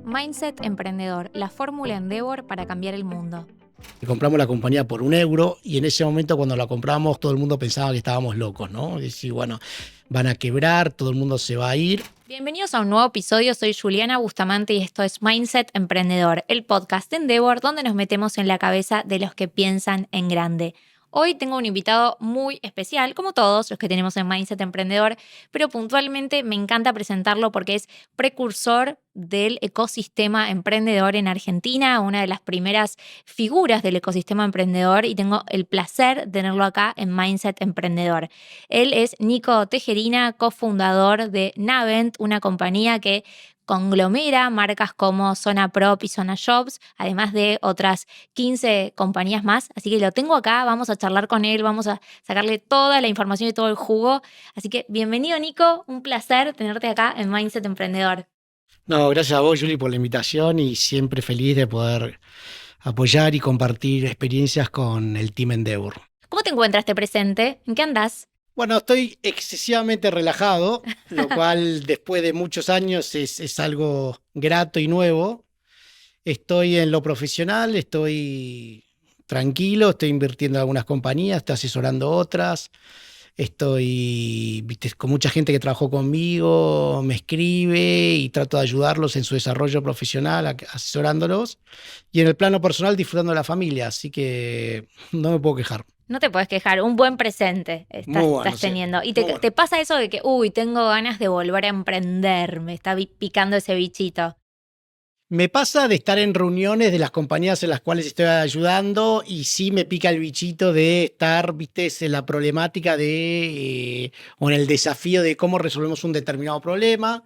Mindset Emprendedor, la fórmula Endeavor para cambiar el mundo. Compramos la compañía por €1 y en ese momento cuando la compramos todo el mundo pensaba que estábamos locos, ¿no? Y decir, bueno, van a quebrar, todo el mundo se va a ir. Bienvenidos a un nuevo episodio, soy Juliana Bustamante y esto es Mindset Emprendedor, el podcast de Endeavor donde nos metemos en la cabeza de los que piensan en grande. Hoy tengo un invitado muy especial, como todos los que tenemos en Mindset Emprendedor, pero puntualmente me encanta presentarlo porque es precursor del ecosistema emprendedor en Argentina, una de las primeras figuras del ecosistema emprendedor y tengo el placer de tenerlo acá en Mindset Emprendedor. Él es Nico Tejerina, cofundador de Navent, una compañía que conglomera marcas como Zona Prop y Zona Jobs, además de otras 15 compañías más. Así que lo tengo acá, vamos a charlar con él, vamos a sacarle toda la información y todo el jugo. Así que bienvenido, Nico, un placer tenerte acá en Mindset Emprendedor. No, gracias a vos, Juli, por la invitación y siempre feliz de poder apoyar y compartir experiencias con el Team Endeavor. ¿Cómo te encuentras presente? ¿En qué andás? Bueno, estoy excesivamente relajado, lo cual después de muchos años es algo grato y nuevo. Estoy en lo profesional, estoy tranquilo, estoy invirtiendo en algunas compañías, estoy asesorando otras. Estoy, viste, con mucha gente que trabajó conmigo, me escribe y trato de ayudarlos en su desarrollo profesional, asesorándolos. Y en el plano personal, disfrutando de la familia, así que no me puedo quejar. No te puedes quejar, un buen presente Muy estás bueno, sí, teniendo. ¿Y muy te bueno. pasa eso de que, tengo ganas de volver a emprender, me está picando ese bichito? Me pasa de estar en reuniones de las compañías en las cuales estoy ayudando y sí me pica el bichito de estar, viste, en la problemática o en el desafío de cómo resolvemos un determinado problema.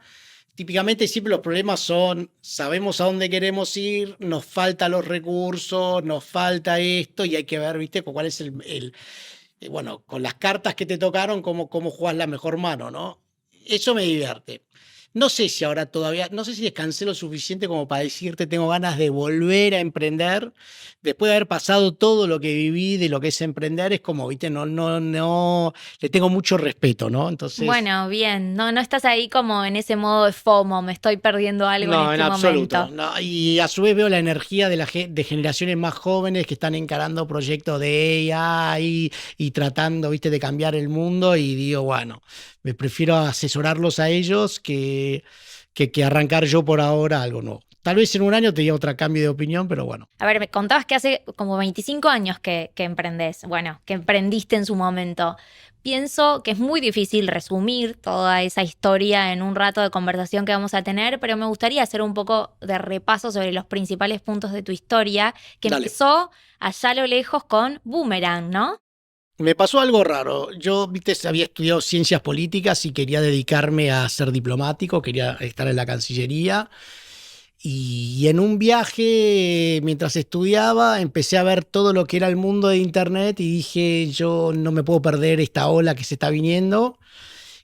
Típicamente siempre los problemas son, sabemos a dónde queremos ir, nos faltan los recursos, nos falta esto y hay que ver, viste, cuál es bueno, con las cartas que te tocaron, cómo jugás la mejor mano, ¿no? Eso me divierte. No sé si ahora todavía, no sé si descansé lo suficiente como para decirte tengo ganas de volver a emprender. Después de haber pasado todo lo que viví de lo que es emprender, es como, viste, no, le tengo mucho respeto, ¿no? Entonces, Bueno, bien, no estás ahí como en ese modo de FOMO, me estoy perdiendo algo en no, en este absoluto. momento. No. Y a su vez veo la energía de generaciones más jóvenes que están encarando proyectos de AI y tratando, viste, de cambiar el mundo. Y digo, bueno, me prefiero asesorarlos a ellos que arrancar yo por ahora algo nuevo. Tal vez en un año te diga otro cambio de opinión, pero bueno. A ver, me contabas que hace como 25 años que emprendés, bueno, que emprendiste en su momento. Pienso que es muy difícil resumir toda esa historia en un rato de conversación que vamos a tener, pero me gustaría hacer un poco de repaso sobre los principales puntos de tu historia, que Dale. empezó allá a lo lejos con Boomerang, ¿no? Me pasó algo raro. Yo, viste, había estudiado ciencias políticas y quería dedicarme a ser diplomático, quería estar en la Cancillería. Y en un viaje, mientras estudiaba, empecé a ver todo lo que era el mundo de Internet y dije, yo no me puedo perder esta ola que se está viniendo.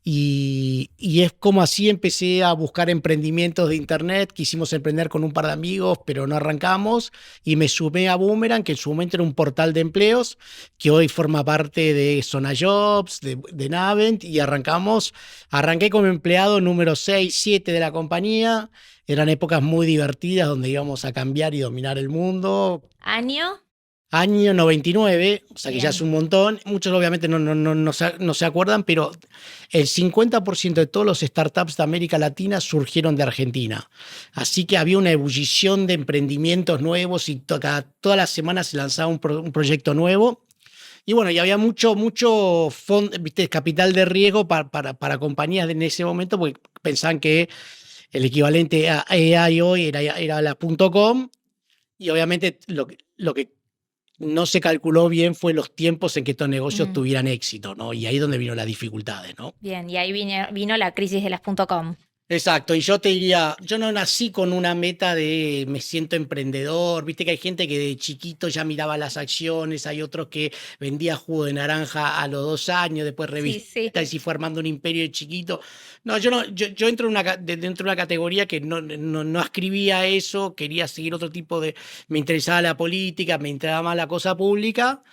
Y es como así empecé a buscar emprendimientos de Internet. Quisimos emprender con un par de amigos, pero no arrancamos. Y me sumé a Boomerang, que en su momento era un portal de empleos, que hoy forma parte de Zona Jobs, de Navent. Y arranqué como empleado número 6 7 de la compañía. Eran épocas muy divertidas donde íbamos a cambiar y dominar el mundo. Año, Año 99, o sea que ya es bien. un montón. Muchos obviamente no se acuerdan, pero el 50% de todos los startups de América Latina surgieron de Argentina. Así que había una ebullición de emprendimientos nuevos y todas las semanas se lanzaba un proyecto nuevo. Y bueno, y había mucho viste, capital de riesgo para compañías en ese momento, porque pensaban que el equivalente a AI hoy era la .com. Y obviamente lo que no se calculó bien fue los tiempos en que estos negocios Mm, tuvieran éxito, ¿no? Y ahí es donde vino las dificultades, ¿no? bien, y ahí vino la crisis de las .com. Exacto, y yo te diría, yo no nací con una meta de me siento emprendedor, viste que hay gente que de chiquito ya miraba las acciones, hay otros que vendía jugo de naranja a los 2 años, después Sí, sí. revistas y fue armando un imperio de chiquito. No, yo no, yo entro dentro de una categoría que no ascribía eso, quería seguir otro tipo me interesaba la política, me interesaba más la cosa pública.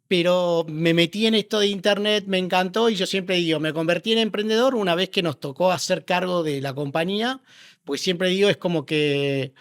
Pero me metí en esto de Internet, me encantó y yo siempre digo, me convertí en emprendedor una vez que nos tocó hacer cargo de la compañía, Porque siempre digo, es como que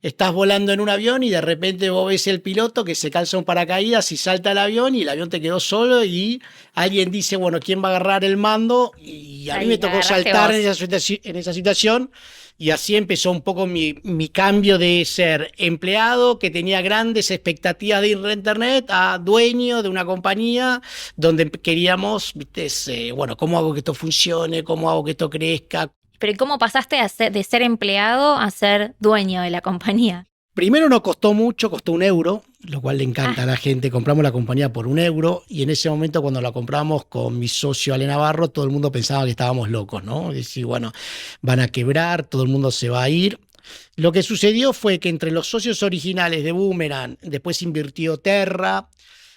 estás volando en un avión y de repente vos ves el piloto que se calza un paracaídas y salta el avión y el avión te quedó solo y alguien dice, bueno, ¿quién va a agarrar el mando? Y a mí me Ahí tocó agarraste saltar vos. en esa situación y así empezó un poco mi cambio de ser empleado que tenía grandes expectativas de ir a Internet a dueño de una compañía donde queríamos, viste, bueno, ¿cómo hago que esto funcione? ¿Cómo hago que esto crezca? Pero ¿y cómo pasaste de ser empleado a ser dueño de la compañía? Primero no costó mucho, costó 1 euro, lo cual le encanta Ah, a la gente. Compramos la compañía por 1 euro y en ese momento cuando la compramos con mi socio Ale Navarro, todo el mundo pensaba que estábamos locos, ¿no? Decir, bueno, van a quebrar, todo el mundo se va a ir. Lo que sucedió fue que entre los socios originales de Boomerang, después invirtió Terra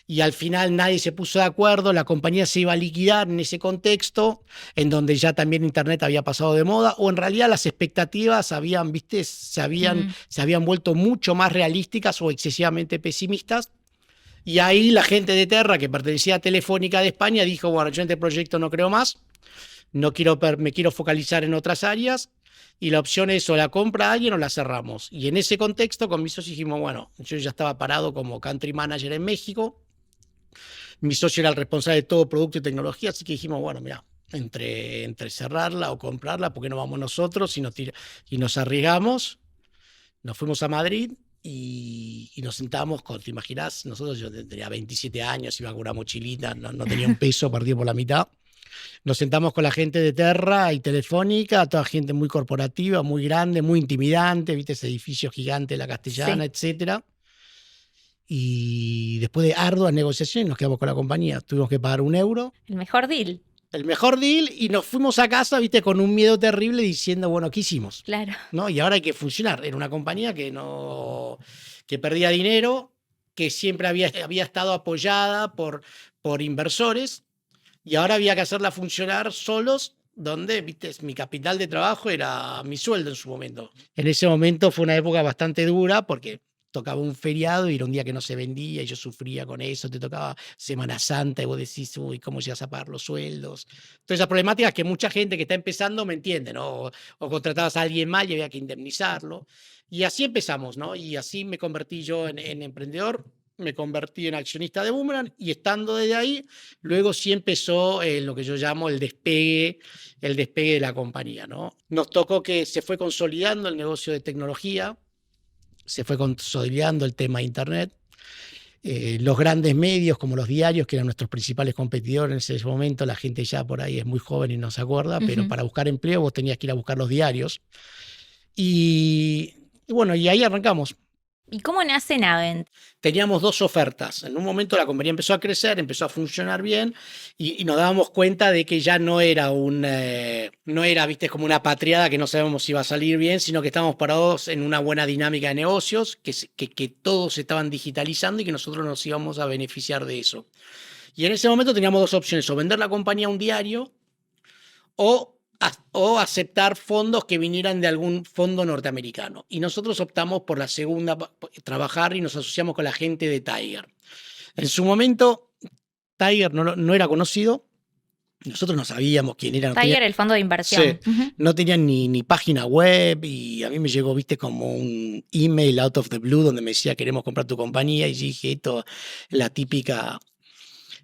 y al final nadie se puso de acuerdo, la compañía se iba a liquidar en ese contexto, en donde ya también Internet había pasado de moda, o en realidad las expectativas habían, viste, mm, se habían vuelto mucho más realísticas o excesivamente pesimistas. Y ahí la gente de Terra, que pertenecía a Telefónica de España, dijo, bueno, yo en este proyecto no creo más, no quiero, me quiero focalizar en otras áreas, y la opción es o la compra a alguien o la cerramos. Y en ese contexto, con mis socios dijimos, bueno, yo ya estaba parado como country manager en México, mi socio era el responsable de todo producto y tecnología, así que dijimos, bueno, mira, entre cerrarla o comprarla, ¿por qué no vamos nosotros y nos arriesgamos? Nos fuimos a Madrid y nos sentamos con, te imaginas, nosotros yo tenía 27 años, iba con una mochilita, no tenía un peso, partido por la mitad. Nos sentamos con la gente de Terra y Telefónica, toda gente muy corporativa, muy grande, muy intimidante, viste ese edificio gigante de la Castellana, sí, etcétera. Y después de arduas negociaciones nos quedamos con la compañía. Tuvimos que pagar 1 euro, el mejor deal, el mejor deal, y nos fuimos a casa, viste, con un miedo terrible diciendo, bueno, ¿qué hicimos? claro. ¿No? Y ahora hay que funcionar. Era una compañía que no, que perdía dinero, que siempre había estado apoyada por inversores, y ahora había que hacerla funcionar solos, donde, viste, mi capital de trabajo era mi sueldo en su momento. En ese momento fue una época bastante dura porque tocaba un feriado y era un día que no se vendía y yo sufría con eso, te tocaba Semana Santa y vos decís, uy, ¿cómo llegas a pagar los sueldos? Todas esas problemáticas que mucha gente que está empezando me entiende, ¿no? O contratabas a alguien mal y había que indemnizarlo. Y así empezamos, ¿no? Y así me convertí yo en emprendedor, me convertí en accionista de Boomerang y estando desde ahí, luego sí empezó lo que yo llamo el despegue de la compañía, ¿no? Nos tocó que se fue consolidando el negocio de tecnología, se fue consolidando el tema de Internet. Los grandes medios como los diarios, que eran nuestros principales competidores en ese momento, la gente ya por ahí es muy joven y no se acuerda, pero Ujú. para buscar empleo vos tenías que ir a buscar los diarios. Y bueno, y ahí arrancamos. ¿Y cómo nace Navent? Teníamos dos ofertas. En un momento la compañía empezó a crecer, empezó a funcionar bien y nos dábamos cuenta de que ya no era no era, viste, como una patriada que no sabemos si iba a salir bien, sino que estábamos parados en una buena dinámica de negocios, que todos se estaban digitalizando y que nosotros nos íbamos a beneficiar de eso. Y en ese momento teníamos dos opciones, o vender la compañía a un diario o aceptar fondos que vinieran de algún fondo norteamericano. Y nosotros optamos por la segunda, trabajar y nos asociamos con la gente de Tiger. En su momento, Tiger no era conocido, nosotros no sabíamos quién era, Tiger, el fondo de sí, inversión. Ujú. no tenían ni página web y a mí me llegó, viste, como un email out of the blue donde me decía queremos comprar tu compañía y yo dije, esto es la típica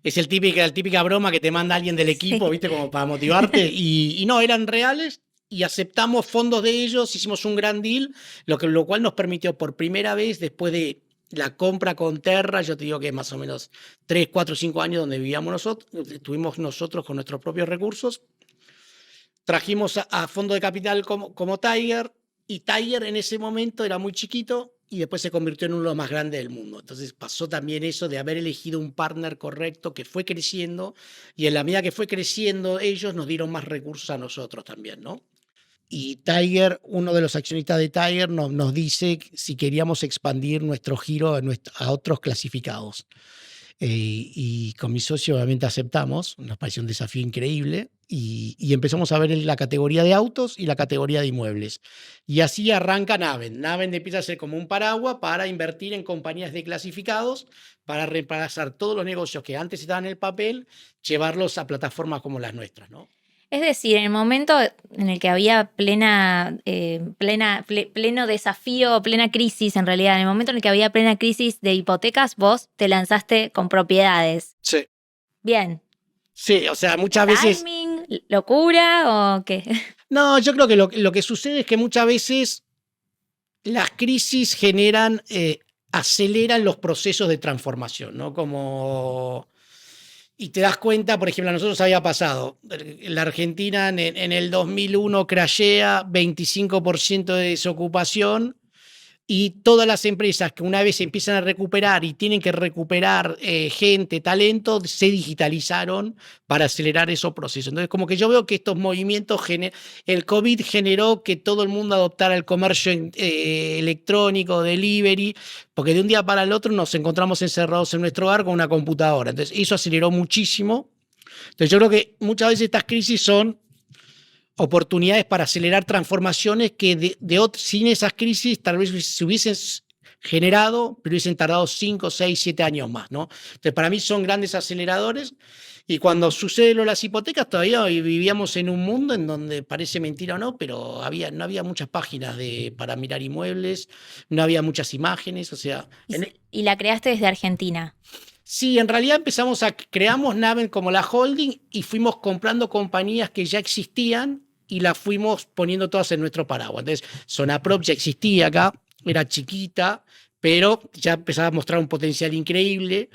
es la típica broma que te manda alguien del equipo, Sí. ¿viste? Como para motivarte. Y no, eran reales y aceptamos fondos de ellos, hicimos un gran deal, lo cual nos permitió por primera vez, después de la compra con Terra, yo te digo que más o menos 3, 4, 5 años donde vivíamos nosotros, estuvimos nosotros con nuestros propios recursos, trajimos a fondo de capital como Tiger, y Tiger en ese momento era muy chiquito y después se convirtió en uno de los más grandes del mundo. Entonces pasó también eso de haber elegido un partner correcto que fue creciendo y en la medida que fue creciendo ellos nos dieron más recursos a nosotros también, ¿no? Y Tiger, uno de los accionistas de Tiger, nos dice si queríamos expandir nuestro giro a otros clasificados. Y con mi socio obviamente aceptamos, nos pareció un desafío increíble y empezamos a ver la categoría de autos y la categoría de inmuebles. Y así arranca Navent. Navent empieza a ser como un paraguas para invertir en compañías de clasificados, para reemplazar todos los negocios que antes estaban en el papel, llevarlos a plataformas como las nuestras, ¿no? Es decir, en el momento en el que había pleno desafío, plena crisis, en realidad, en el momento en el que había plena crisis de hipotecas, vos te lanzaste con propiedades. Sí. Bien. Sí, o sea, muchas veces... ¿Timing? ¿Locura o qué? No, yo creo que lo que sucede es que muchas veces las crisis aceleran los procesos de transformación, ¿no? Y te das cuenta, por ejemplo, a nosotros había pasado, la Argentina en el 2001 crashea 25% de desocupación y todas las empresas que una vez se empiezan a recuperar y tienen que recuperar gente, talento, se digitalizaron para acelerar esos procesos. Entonces, como que yo veo que estos movimientos, el COVID generó que todo el mundo adoptara el comercio electrónico, delivery, porque de un día para el otro nos encontramos encerrados en nuestro hogar con una computadora. Entonces, eso aceleró muchísimo. Entonces, yo creo que muchas veces estas crisis son oportunidades para acelerar transformaciones que sin esas crisis tal vez se hubiesen generado, pero hubiesen tardado 5, 6, 7 años más, ¿no? Entonces, para mí son grandes aceleradores. Y cuando sucede lo de las hipotecas, todavía vivíamos en un mundo en donde, parece mentira o no, pero no había muchas páginas para mirar inmuebles, no había muchas imágenes, o sea... Y la creaste desde Argentina. Sí, en realidad creamos Naven como la holding y fuimos comprando compañías que ya existían y las fuimos poniendo todas en nuestro paraguas. Entonces, Zonaprop ya existía acá, era chiquita, pero ya empezaba a mostrar un potencial increíble.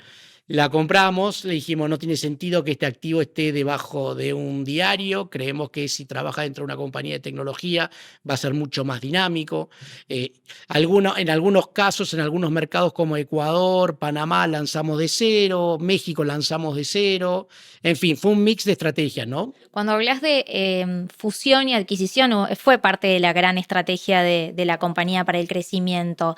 La compramos, le dijimos, no tiene sentido que este activo esté debajo de un diario, creemos que si trabaja dentro de una compañía de tecnología va a ser mucho más dinámico. En algunos casos, en algunos mercados como Ecuador, Panamá, lanzamos de cero, México lanzamos de cero, en fin, fue un mix de estrategias, ¿no? Cuando hablas de fusión y adquisición, fue parte de la gran estrategia de la compañía para el crecimiento.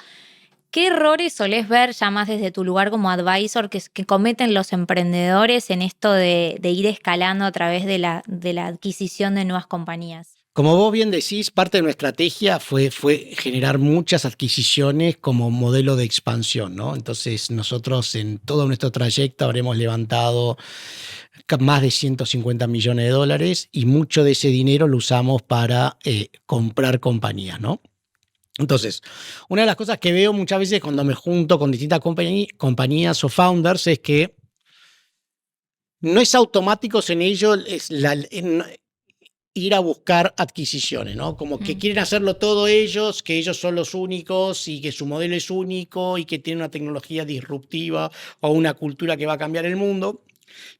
¿Qué errores solés ver ya más desde tu lugar como advisor que cometen los emprendedores en esto de ir escalando a través de la adquisición de nuevas compañías? Como vos bien decís, parte de nuestra estrategia fue generar muchas adquisiciones como modelo de expansión, ¿no? Entonces, nosotros en todo nuestro trayecto habremos levantado más de 150 millones de dólares y mucho de ese dinero lo usamos para comprar compañías, ¿no? Entonces, una de las cosas que veo muchas veces cuando me junto con distintas compañías o founders es que no es automático en ello ir a buscar adquisiciones, ¿no? Como que quieren hacerlo todo ellos, que ellos son los únicos y que su modelo es único y que tienen una tecnología disruptiva o una cultura que va a cambiar el mundo.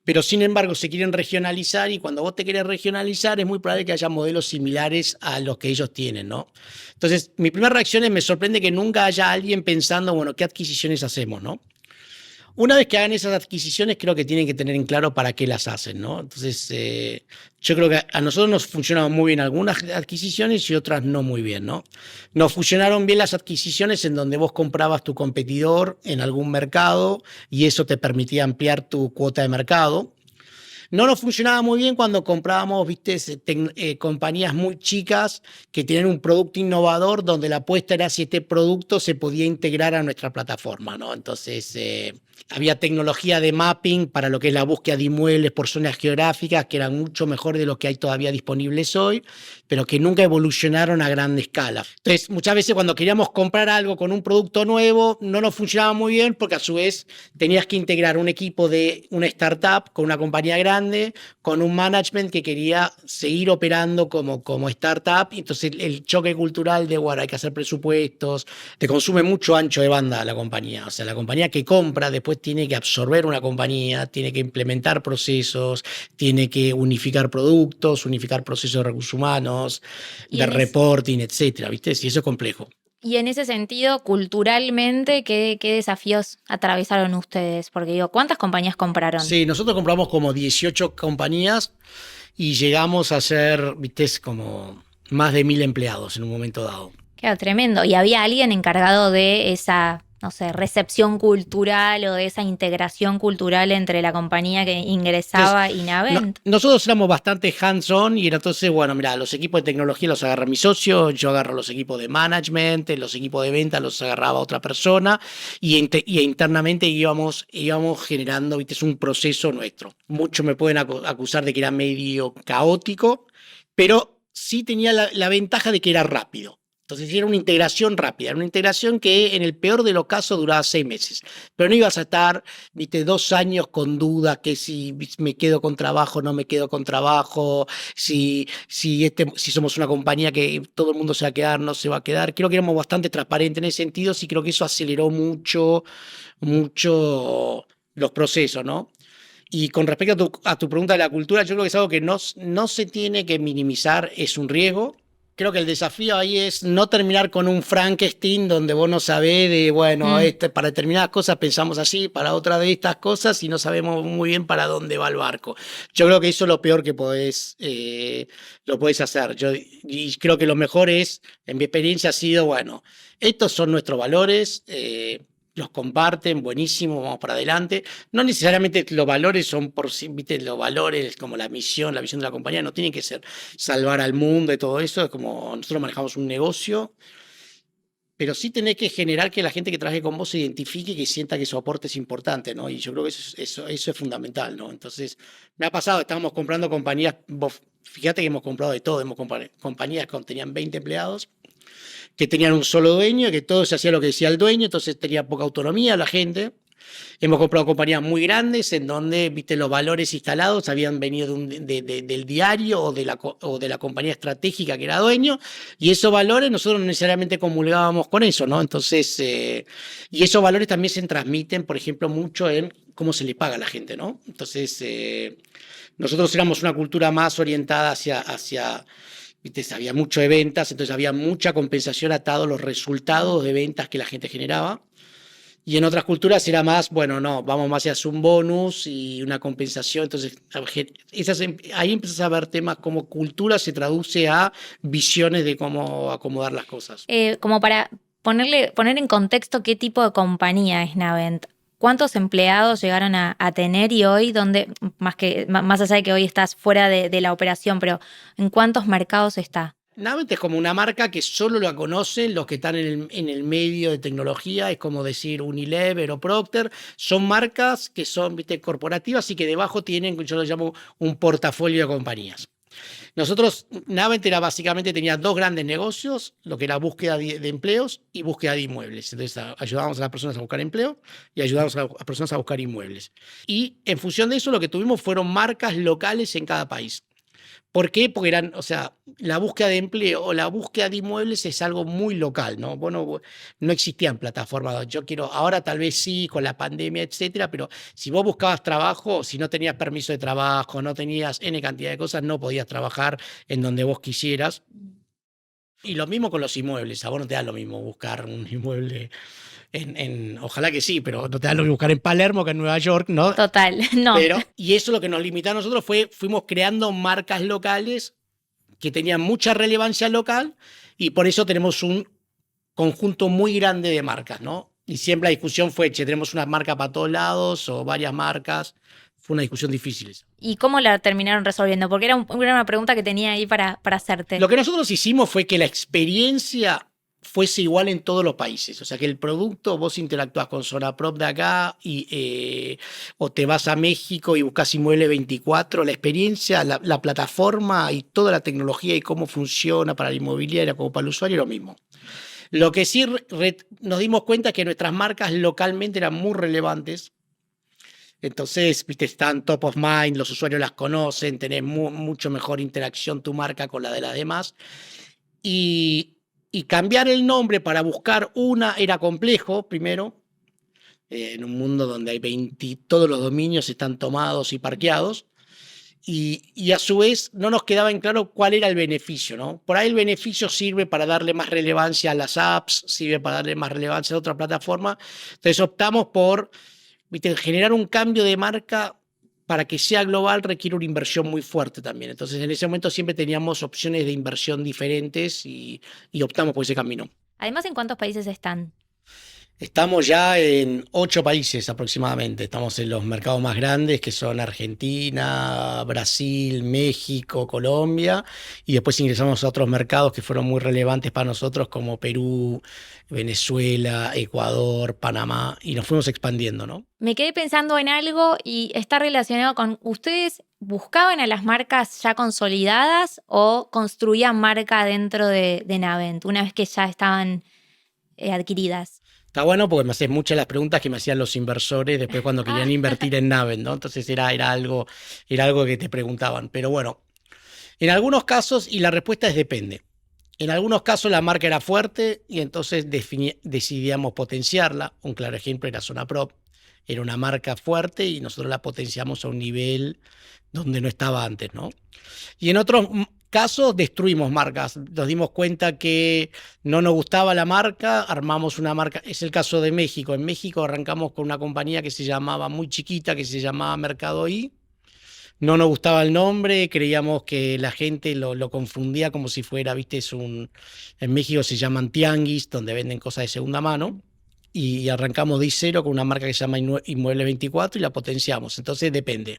Pero sin embargo se quieren regionalizar y cuando vos te querés regionalizar es muy probable que haya modelos similares a los que ellos tienen, ¿no? Entonces, mi primera reacción es, me sorprende que nunca haya alguien pensando, bueno, ¿qué adquisiciones hacemos, no? Una vez que hagan esas adquisiciones, creo que tienen que tener en claro para qué las hacen, ¿no? Entonces, yo creo que a nosotros nos funcionaron muy bien algunas adquisiciones y otras no muy bien, ¿no? Nos funcionaron bien las adquisiciones en donde vos comprabas tu competidor en algún mercado y eso te permitía ampliar tu cuota de mercado. No nos funcionaba muy bien cuando comprábamos, viste, compañías muy chicas que tienen un producto innovador donde la apuesta era si este producto se podía integrar a nuestra plataforma, ¿no? Entonces, había tecnología de mapping para lo que es la búsqueda de inmuebles por zonas geográficas que eran mucho mejor de lo que hay todavía disponibles hoy, pero que nunca evolucionaron a gran escala. Entonces, muchas veces cuando queríamos comprar algo con un producto nuevo, no nos funcionaba muy bien porque a su vez tenías que integrar un equipo de una startup con una compañía grande, con un management que quería seguir operando como startup. Entonces, el choque cultural de, bueno, hay que hacer presupuestos, te consume mucho ancho de banda la compañía. O sea, la compañía que compra después tiene que absorber una compañía, tiene que implementar procesos, tiene que unificar productos, unificar procesos de recursos humanos, de reporting, etcétera, ¿viste? Y eso es complejo. Y en ese sentido, culturalmente, ¿qué desafíos atravesaron ustedes? Porque digo, ¿cuántas compañías compraron? Sí, nosotros compramos como 18 compañías y llegamos a ser, ¿viste? Como más de 1.000 empleados en un momento dado. Claro, tremendo. ¿Y había alguien encargado de esa, no sé, recepción cultural o de esa integración cultural entre la compañía que ingresaba y Navent? Nosotros éramos bastante hands-on y entonces, bueno, mira, los equipos de tecnología los agarra mi socio, yo agarro los equipos de management, los equipos de venta los agarraba otra persona y internamente íbamos generando, viste, es un proceso nuestro. Muchos me pueden acusar de que era medio caótico, pero sí tenía la ventaja de que era rápido. Entonces era una integración rápida, era una integración que en el peor de los casos duraba 6 meses, pero no ibas a estar, viste, 2 años con duda que si me quedo con trabajo, no me quedo con trabajo, si somos una compañía que todo el mundo se va a quedar, no se va a quedar. Creo que éramos bastante transparentes en ese sentido, sí creo que eso aceleró mucho los procesos, ¿no? Y con respecto a tu pregunta de la cultura, yo creo que es algo que no se tiene que minimizar, es un riesgo. Creo que el desafío ahí es no terminar con un Frankenstein donde vos no sabés de, bueno, para determinadas cosas pensamos así, para otras de estas cosas y no sabemos muy bien para dónde va el barco. Yo creo que eso es lo peor que lo podés hacer. Y creo que lo mejor es, en mi experiencia ha sido, bueno, estos son nuestros valores, los comparten, buenísimo, vamos para adelante. No necesariamente los valores son por sí, viste, los valores como la visión de la compañía no tienen que ser salvar al mundo y todo eso, es como nosotros manejamos un negocio, pero sí tenés que generar que la gente que trabaje con vos se identifique y que sienta que su aporte es importante, ¿no? Y yo creo que eso es fundamental, ¿no? Entonces, me ha pasado, estábamos comprando compañías, fíjate que hemos comprado de todo, hemos comprado compañías que tenían 20 empleados, que tenían un solo dueño, que todo se hacía lo que decía el dueño, entonces tenía poca autonomía la gente. Hemos comprado compañías muy grandes en donde, viste, los valores instalados habían venido del diario o de la compañía estratégica que era dueño, y esos valores nosotros no necesariamente comulgábamos con eso, ¿no? Entonces, y esos valores también se transmiten, por ejemplo, mucho en cómo se le paga a la gente, ¿no? Entonces, nosotros éramos una cultura más orientada hacia ¿viste? Había mucho de ventas, entonces había mucha compensación atado a los resultados de ventas que la gente generaba. Y en otras culturas era más, bueno, no, vamos más hacia un bonus y una compensación. Entonces, ahí empiezas a ver temas como cultura se traduce a visiones de cómo acomodar las cosas. Como para poner en contexto qué tipo de compañía es Navent. ¿Cuántos empleados llegaron a tener y hoy, más allá de que hoy estás fuera de la operación, pero en cuántos mercados está? Navent es como una marca que solo la conocen los que están en el medio de tecnología, es como decir Unilever o Procter, son marcas que son, viste, corporativas y que debajo tienen, yo lo llamo, un portafolio de compañías. Nosotros, Navent era básicamente, tenía 2 grandes negocios, lo que era búsqueda de empleos y búsqueda de inmuebles. Entonces ayudábamos a las personas a buscar empleo y ayudábamos a las personas a buscar inmuebles. Y en función de eso lo que tuvimos fueron marcas locales en cada país. ¿Por qué? Porque la búsqueda de empleo o la búsqueda de inmuebles es algo muy local, ¿no? Bueno, no existían plataformas. Ahora tal vez sí, con la pandemia, etcétera, pero si vos buscabas trabajo, si no tenías permiso de trabajo, no tenías N cantidad de cosas, no podías trabajar en donde vos quisieras. Y lo mismo con los inmuebles. A vos no te da lo mismo buscar un inmueble ojalá que sí, pero no te da lo mismo buscar en Palermo que en Nueva York, ¿no? Total, no. Y eso lo que nos limitó a nosotros fuimos creando marcas locales que tenían mucha relevancia local y por eso tenemos un conjunto muy grande de marcas, ¿no? Y siempre la discusión fue, tenemos una marca para todos lados o varias marcas. Fue una discusión difícil. ¿Y cómo la terminaron resolviendo? Porque era una pregunta que tenía ahí para hacerte. Lo que nosotros hicimos fue que la experiencia fuese igual en todos los países. O sea, que el producto, vos interactúas con Zonaprop de acá o te vas a México y buscas Inmueble 24, la experiencia, la plataforma y toda la tecnología y cómo funciona para la inmobiliaria como para el usuario es lo mismo. Lo que sí nos dimos cuenta es que nuestras marcas localmente eran muy relevantes. Entonces, viste, están top of mind, los usuarios las conocen, tenés mucho mejor interacción tu marca con la de las demás. Y cambiar el nombre para buscar una era complejo, primero, en un mundo donde hay todos los dominios están tomados y parqueados, y a su vez no nos quedaba en claro cuál era el beneficio, ¿no? Por ahí el beneficio sirve para darle más relevancia a las apps, sirve para darle más relevancia a otra plataforma, entonces optamos por, viste, generar un cambio de marca para que sea global requiere una inversión muy fuerte también. Entonces, en ese momento siempre teníamos opciones de inversión diferentes y optamos por ese camino. Además, ¿en cuántos países están? Estamos ya en 8 países aproximadamente. Estamos en los mercados más grandes, que son Argentina, Brasil, México, Colombia, y después ingresamos a otros mercados que fueron muy relevantes para nosotros, como Perú, Venezuela, Ecuador, Panamá, y nos fuimos expandiendo, ¿no? Me quedé pensando en algo y está relacionado con, ¿ustedes buscaban a las marcas ya consolidadas o construían marca dentro de Navent una vez que ya estaban adquiridas? Está bueno porque me haces muchas de las preguntas que me hacían los inversores después cuando querían invertir en Naven, ¿no? Entonces era algo que te preguntaban. Pero bueno, en algunos casos, y la respuesta es depende. En algunos casos la marca era fuerte y entonces decidíamos potenciarla. Un claro ejemplo era Zona Prop. Era una marca fuerte y nosotros la potenciamos a un nivel donde no estaba antes, ¿no? Y en otros casos destruimos marcas. Nos dimos cuenta que no nos gustaba la marca, armamos una marca. Es el caso de México. En México arrancamos con una compañía que se llamaba, muy chiquita, que se llamaba Mercado I. No nos gustaba el nombre, creíamos que la gente lo confundía como si fuera, viste, en México se llaman tianguis, donde venden cosas de segunda mano, y arrancamos de cero con una marca que se llama Inmueble 24 y la potenciamos. Entonces depende.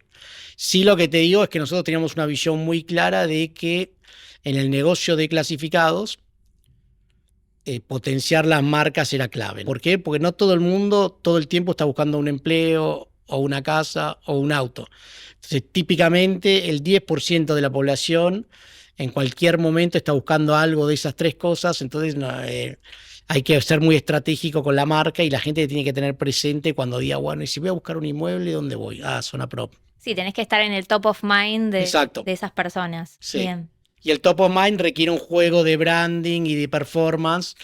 Sí, lo que te digo es que nosotros teníamos una visión muy clara de que en el negocio de clasificados, potenciar las marcas era clave. ¿Por qué? Porque no todo el mundo todo el tiempo está buscando un empleo o una casa o un auto. Entonces, típicamente el 10% de la población en cualquier momento está buscando algo de esas tres cosas, entonces hay que ser muy estratégico con la marca y la gente tiene que tener presente cuando diga, bueno, y si voy a buscar un inmueble, ¿dónde voy? Ah, Zona Prop. Sí, tenés que estar en el top of mind Exacto. de esas personas. Sí. Bien. Y el top of mind requiere un juego de branding y de performance.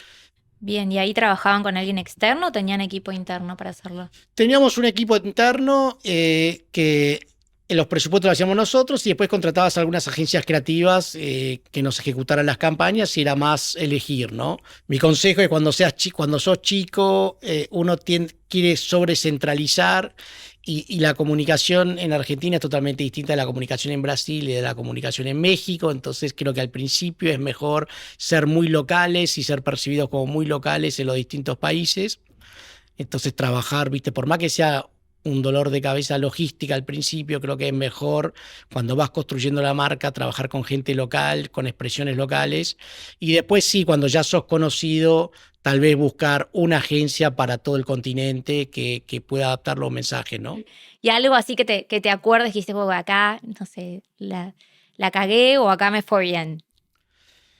Bien, ¿y ahí trabajaban con alguien externo o tenían equipo interno para hacerlo? Teníamos un equipo interno que en los presupuestos lo hacíamos nosotros y después contratabas algunas agencias creativas que nos ejecutaran las campañas y era más elegir, ¿no? Mi consejo es cuando sos chico, uno quiere sobrecentralizar y la comunicación en Argentina es totalmente distinta de la comunicación en Brasil y de la comunicación en México, entonces creo que al principio es mejor ser muy locales y ser percibidos como muy locales en los distintos países. Entonces trabajar, viste, por más que sea un dolor de cabeza logística al principio, creo que es mejor cuando vas construyendo la marca, trabajar con gente local, con expresiones locales. Y después sí, cuando ya sos conocido, tal vez buscar una agencia para todo el continente que pueda adaptar los mensajes, ¿no? Y algo así que te acuerdes que dijiste, acá, no sé, la cagué o acá me fue bien.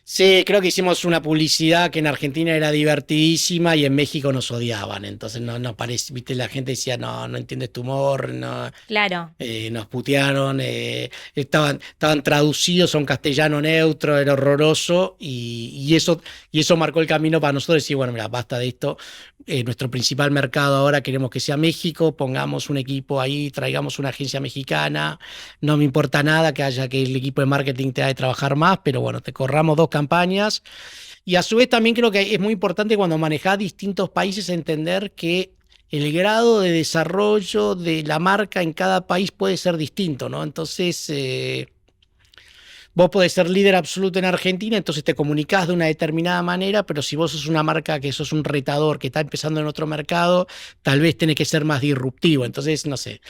Sí, creo que hicimos una publicidad que en Argentina era divertidísima y en México nos odiaban. Entonces no parece, viste, la gente decía, no entiendes tu humor, no. Claro. Nos putearon, estaban traducidos a un castellano neutro, era horroroso y eso marcó el camino para nosotros decir, bueno, mira, basta de esto. Nuestro principal mercado ahora queremos que sea México, pongamos un equipo ahí, traigamos una agencia mexicana, no me importa nada que el equipo de marketing te haga de trabajar más, pero bueno, te corramos 2 campañas. Y a su vez también creo que es muy importante cuando manejás distintos países entender que el grado de desarrollo de la marca en cada país puede ser distinto, ¿no? Entonces, vos podés ser líder absoluto en Argentina, entonces te comunicás de una determinada manera, pero si vos sos una marca que sos un retador que está empezando en otro mercado, tal vez tenés que ser más disruptivo. Entonces, no sé.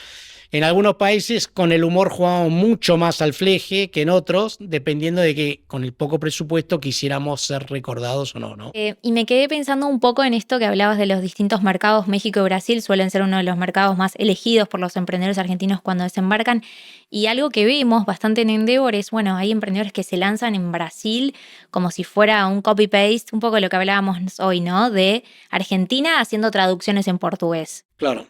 En algunos países con el humor jugamos mucho más al fleje que en otros, dependiendo de que con el poco presupuesto quisiéramos ser recordados o no, ¿no? Y me quedé pensando un poco en esto que hablabas de los distintos mercados. México y Brasil suelen ser uno de los mercados más elegidos por los emprendedores argentinos cuando desembarcan. Y algo que vimos bastante en Endeavor es, bueno, hay emprendedores que se lanzan en Brasil como si fuera un copy-paste, un poco lo que hablábamos hoy, ¿no? De Argentina haciendo traducciones en portugués. Claro.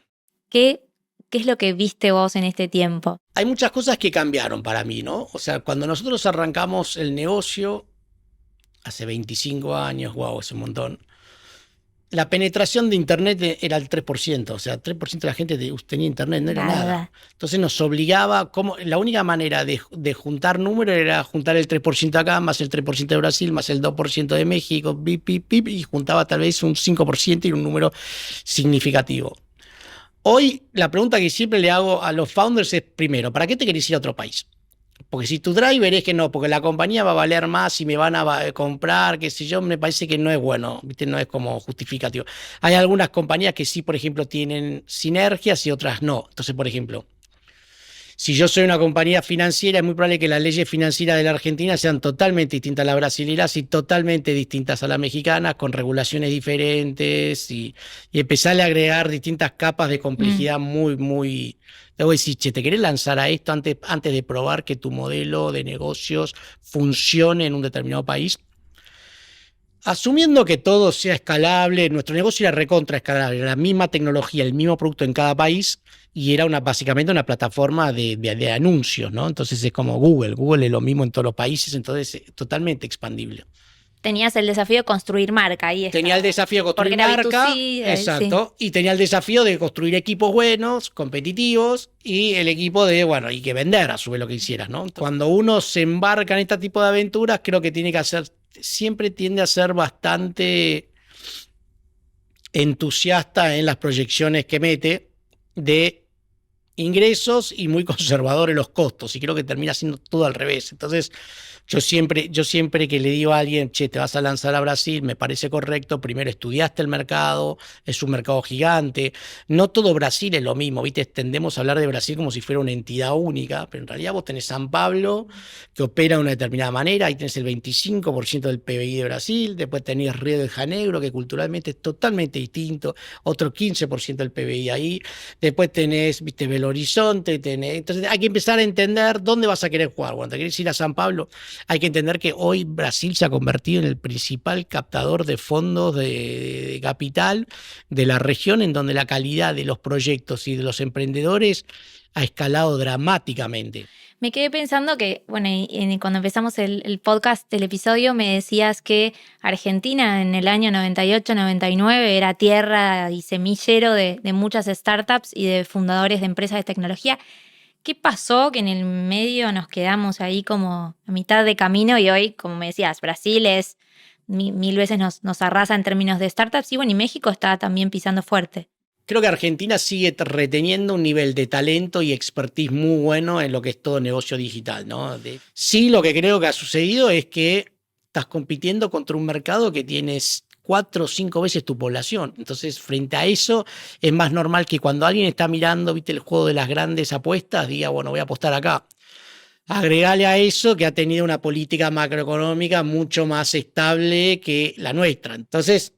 ¿Qué es lo que viste vos en este tiempo? Hay muchas cosas que cambiaron para mí, ¿no? O sea, cuando nosotros arrancamos el negocio, hace 25 años, wow, es un montón, la penetración de Internet era el 3%, o sea, 3% de la gente tenía Internet, no era nada. Entonces nos obligaba, la única manera de juntar números era juntar el 3% acá, más el 3% de Brasil, más el 2% de México, y juntaba tal vez un 5% y un número significativo. Hoy la pregunta que siempre le hago a los founders es, primero, ¿para qué te querés ir a otro país? Porque si tu driver es que no, porque la compañía va a valer más y me van a comprar, qué sé yo, me parece que no es bueno, ¿viste? No es como justificativo. Hay algunas compañías que sí, por ejemplo, tienen sinergias y otras no. Entonces, por ejemplo, si yo soy una compañía financiera, es muy probable que las leyes financieras de la Argentina sean totalmente distintas a las brasileras y totalmente distintas a las mexicanas, con regulaciones diferentes y empezarle a agregar distintas capas de complejidad muy, muy... Te voy a decir, che, ¿te querés lanzar a esto antes de probar que tu modelo de negocios funcione en un determinado país? Asumiendo que todo sea escalable, nuestro negocio era recontra escalable, la misma tecnología, el mismo producto en cada país y era básicamente una plataforma de anuncios, ¿no? Entonces es como Google, Google es lo mismo en todos los países, entonces es totalmente expandible. Tenías el desafío de construir marca, ahí está. Tenía el desafío de construir Porque era marca, B2C, exacto, sí. y tenía el desafío de construir equipos buenos, competitivos, y el equipo de, bueno, y que vender a su vez lo que hicieras, ¿no? Cuando uno se embarca en este tipo de aventuras, creo que tiene que hacer, siempre tiende a ser bastante entusiasta en las proyecciones que mete de ingresos y muy conservador en los costos, y creo que termina siendo todo al revés. Entonces, yo siempre que le digo a alguien, che, te vas a lanzar a Brasil, me parece correcto, primero estudiaste el mercado, es un mercado gigante, no todo Brasil es lo mismo, ¿viste? Tendemos a hablar de Brasil como si fuera una entidad única, pero en realidad vos tenés San Pablo, que opera de una determinada manera, ahí tenés el 25% del PBI de Brasil, después tenés Río de Janeiro, que culturalmente es totalmente distinto, otro 15% del PBI ahí, después tenés, viste, Belo Horizonte, entonces hay que empezar a entender dónde vas a querer jugar. Cuando te querés ir a San Pablo, hay que entender que hoy Brasil se ha convertido en el principal captador de fondos de capital de la región, en donde la calidad de los proyectos y de los emprendedores ha escalado dramáticamente. Me quedé pensando que, bueno, y cuando empezamos el podcast, el episodio, me decías que Argentina en el año 98-99 era tierra y semillero de muchas startups y de fundadores de empresas de tecnología. ¿Qué pasó que en el medio nos quedamos ahí como a mitad de camino y hoy, como me decías, Brasil es mil veces nos arrasa en términos de startups y bueno, y México está también pisando fuerte? Creo que Argentina sigue reteniendo un nivel de talento y expertise muy bueno en lo que es todo negocio digital, ¿no? Sí, lo que creo que ha sucedido es que estás compitiendo contra un mercado que tienes 4 o 5 veces tu población. Entonces, frente a eso, es más normal que cuando alguien está mirando, viste, el juego de las grandes apuestas, diga, bueno, voy a apostar acá. Agregale a eso que ha tenido una política macroeconómica mucho más estable que la nuestra. Entonces,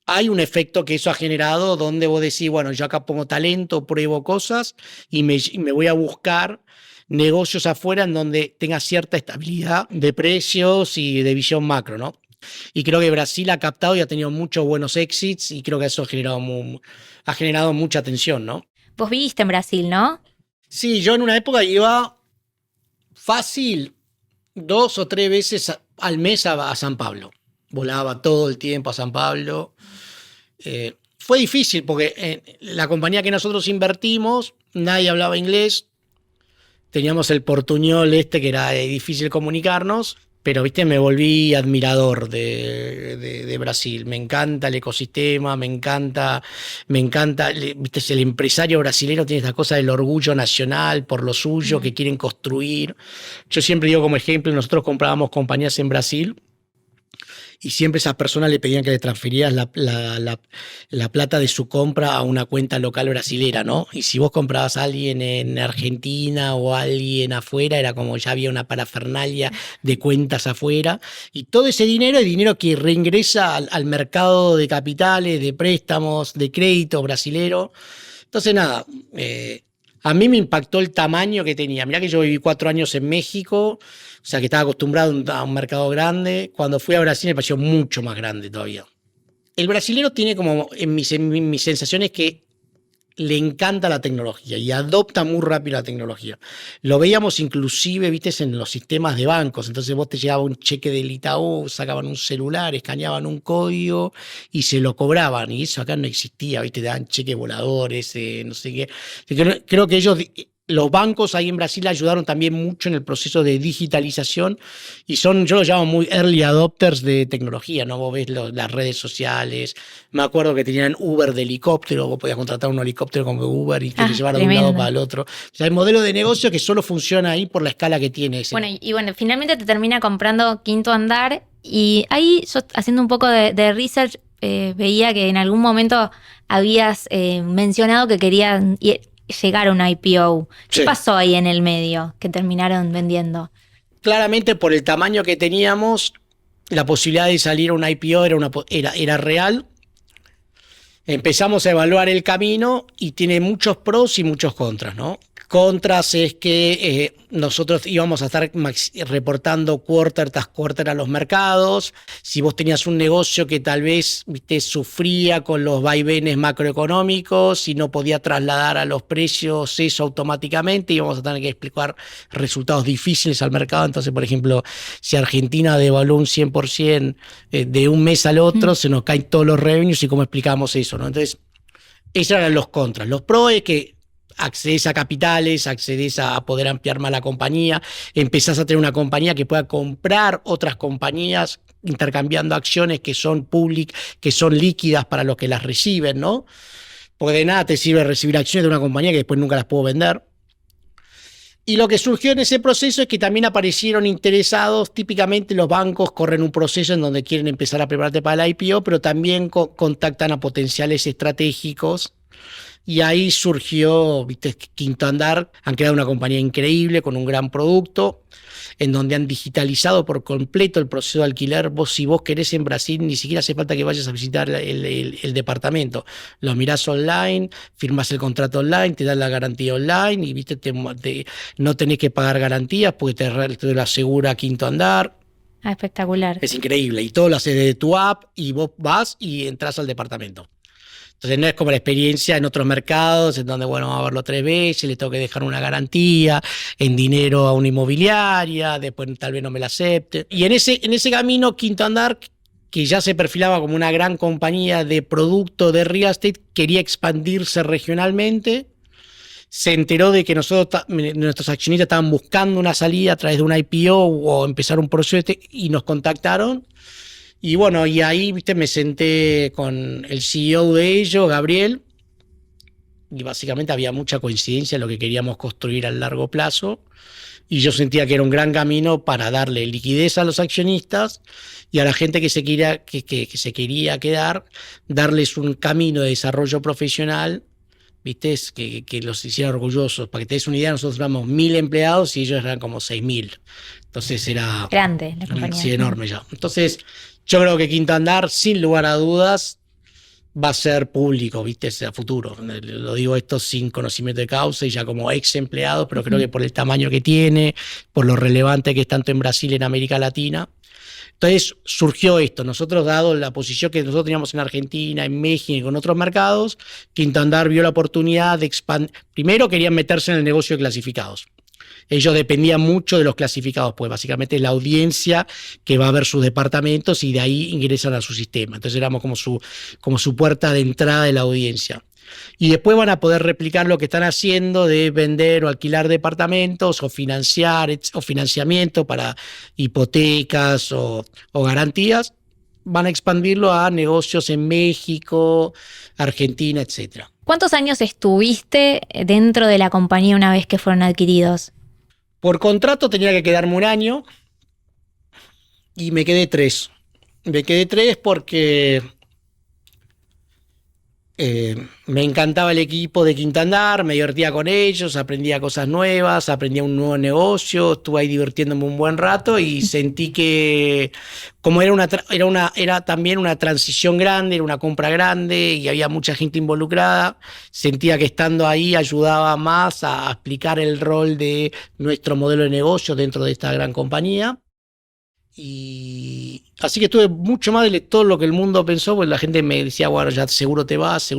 hay un efecto que eso ha generado donde vos decís, bueno, yo acá pongo talento, pruebo cosas y me voy a buscar negocios afuera en donde tenga cierta estabilidad de precios y de visión macro, ¿no? Y creo que Brasil ha captado y ha tenido muchos buenos exits y creo que eso ha generado mucha atención, ¿no? Vos viviste en Brasil, ¿no? Sí, yo en una época iba fácil 2 o 3 veces al mes a San Pablo. Volaba todo el tiempo a San Pablo. Fue difícil porque la compañía que nosotros invertimos, nadie hablaba inglés. Teníamos el portuñol que era difícil comunicarnos, pero viste, me volví admirador de Brasil. Me encanta el ecosistema, me encanta, viste, el empresario brasileño tiene esta cosa del orgullo nacional por lo suyo, que quieren construir. Yo siempre digo como ejemplo, nosotros comprábamos compañías en Brasil y siempre esas personas le pedían que le transfirieras la plata de su compra a una cuenta local brasilera, ¿no? Y si vos comprabas a alguien en Argentina o a alguien afuera, era como ya había una parafernalia de cuentas afuera. Y todo ese dinero es dinero que reingresa al mercado de capitales, de préstamos, de crédito brasilero. Entonces, nada, a mí me impactó el tamaño que tenía. Mirá que yo viví 4 años en México, o sea que estaba acostumbrado a un mercado grande. Cuando fui a Brasil me pareció mucho más grande todavía. El brasilero tiene como, en mis sensaciones, que le encanta la tecnología y adopta muy rápido la tecnología. Lo veíamos inclusive, viste, en los sistemas de bancos. Entonces vos te llegaba un cheque del Itaú, sacaban un celular, escaneaban un código y se lo cobraban. Y eso acá no existía, viste, daban cheques voladores, no sé qué. Creo que ellos los bancos ahí en Brasil ayudaron también mucho en el proceso de digitalización y yo los llamo muy early adopters de tecnología, ¿no? Vos ves las redes sociales, me acuerdo que tenían Uber de helicóptero, vos podías contratar un helicóptero como Uber y que te llevara de un lado para el otro. O sea, el modelo de negocio que solo funciona ahí por la escala que tiene ese. Bueno, y finalmente te termina comprando Quinto Andar y ahí yo haciendo un poco de research veía que en algún momento habías mencionado que querían llegar a un IPO. ¿Qué pasó ahí en el medio que terminaron vendiendo? Claramente por el tamaño que teníamos, la posibilidad de salir a un IPO era real. Empezamos a evaluar el camino y tiene muchos pros y muchos contras, ¿no? Contras es que nosotros íbamos a estar reportando quarter tras quarter a los mercados. Si vos tenías un negocio que tal vez sufría con los vaivenes macroeconómicos y no podía trasladar a los precios eso automáticamente, íbamos a tener que explicar resultados difíciles al mercado. Entonces, por ejemplo, si Argentina devaluó un 100% de un mes al otro, se nos caen todos los revenues y cómo explicamos eso, ¿no? Entonces, esos eran los contras. Los pros es que accedes a capitales, accedes a poder ampliar más la compañía, empezás a tener una compañía que pueda comprar otras compañías intercambiando acciones que son que son líquidas para los que las reciben, ¿no? Porque de nada te sirve recibir acciones de una compañía que después nunca las puedo vender. Y lo que surgió en ese proceso es que también aparecieron interesados, típicamente los bancos corren un proceso en donde quieren empezar a prepararte para el IPO, pero también contactan a potenciales estratégicos. Y ahí surgió, viste, Quinto Andar, han creado una compañía increíble con un gran producto, en donde han digitalizado por completo el proceso de alquiler. Si vos querés en Brasil, ni siquiera hace falta que vayas a visitar el departamento. Lo mirás online, firmás el contrato online, te dan la garantía online y viste, no tenés que pagar garantías porque te lo asegura Quinto Andar. Espectacular. Es increíble. Y todo lo haces desde tu app y vos vas y entras al departamento. Entonces no es como la experiencia en otros mercados, en donde, bueno, vamos a verlo 3 veces, le tengo que dejar una garantía en dinero a una inmobiliaria, después tal vez no me la acepte. Y en ese camino, Quinto Andar, que ya se perfilaba como una gran compañía de producto de real estate, quería expandirse regionalmente. Se enteró de que nuestros accionistas estaban buscando una salida a través de un IPO o empezar un proceso y nos contactaron. Y bueno, y ahí, viste, me senté con el CEO de ellos, Gabriel, y básicamente había mucha coincidencia en lo que queríamos construir a largo plazo. Y yo sentía que era un gran camino para darle liquidez a los accionistas y a la gente que se quería quedar, darles un camino de desarrollo profesional, viste, que los hiciera orgullosos. Para que te des una idea, nosotros éramos 1.000 empleados y ellos eran como 6.000. Entonces era grande la compañía. Sí, enorme ya. Entonces, yo creo que Quinto Andar, sin lugar a dudas, va a ser público, ¿viste? A futuro. Lo digo esto sin conocimiento de causa y ya como ex empleado, pero creo que por el tamaño que tiene, por lo relevante que es tanto en Brasil y en América Latina. Entonces surgió esto. Nosotros, dado la posición que nosotros teníamos en Argentina, en México y con otros mercados, Quinto Andar vio la oportunidad de expandir. Primero querían meterse en el negocio de clasificados. Ellos dependían mucho de los clasificados, pues básicamente es la audiencia que va a ver sus departamentos y de ahí ingresan a su sistema. Entonces éramos como su puerta de entrada de la audiencia. Y después van a poder replicar lo que están haciendo de vender o alquilar departamentos o financiamiento para hipotecas o garantías. Van a expandirlo a negocios en México, Argentina, etc. ¿Cuántos años estuviste dentro de la compañía una vez que fueron adquiridos? Por contrato tenía que quedarme 1 año y me quedé 3. Me quedé 3 porque me encantaba el equipo de Quinto Andar, me divertía con ellos, aprendía cosas nuevas, aprendía un nuevo negocio, estuve ahí divirtiéndome un buen rato y sentí que como era también una transición grande, era una compra grande y había mucha gente involucrada, sentía que estando ahí ayudaba más a explicar el rol de nuestro modelo de negocio dentro de esta gran compañía. Y así que estuve mucho más de todo lo que el mundo pensó, porque la gente me decía, bueno, ya seguro te vas,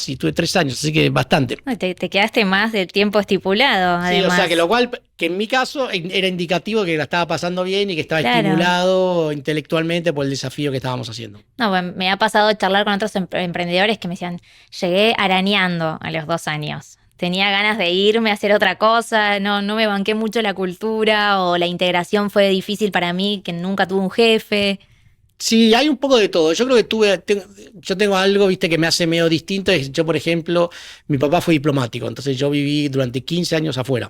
y estuve 3 años, así que bastante. Te quedaste más del tiempo estipulado, además. Sí, o sea, que lo cual, que en mi caso era indicativo que la estaba pasando bien y que estaba estimulado intelectualmente por el desafío que estábamos haciendo. No, bueno, me ha pasado charlar con otros emprendedores que me decían, llegué arañando a los 2 años. tenía ganas de irme a hacer otra cosa, no me banqué mucho la cultura o la integración fue difícil para mí, que nunca tuve un jefe. Sí, hay un poco de todo. Yo creo que yo tengo algo, viste, que me hace medio distinto. Yo, por ejemplo, mi papá fue diplomático, entonces yo viví durante 15 años afuera